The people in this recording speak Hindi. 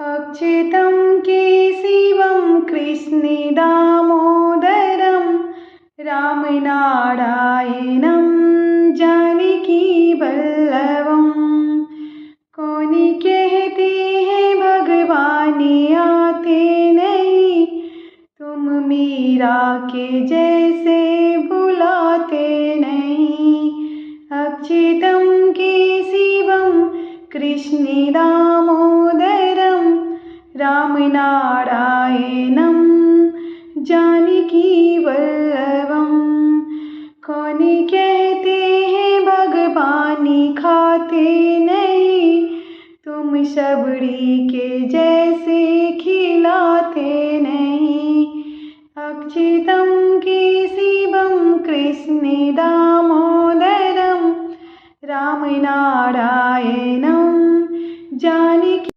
अच्युतं केशवं कृष्णदामोदरं रामनारायणं जानकीवल्लभं। कौन कहते हैं भगवान आते नहीं, तुम मीरा के जैसे बुलाते नहीं। अच्युतं केशवं कृष्णदामोदरं रामनारायणं जानकीवल्लभं। कौन कहते हैं भगवान खाते नहीं, तुम शबरी के जैसे खिलाते नहीं। अच्युतं केशवं कृष्णदामोदरं रामनारायणं जानकी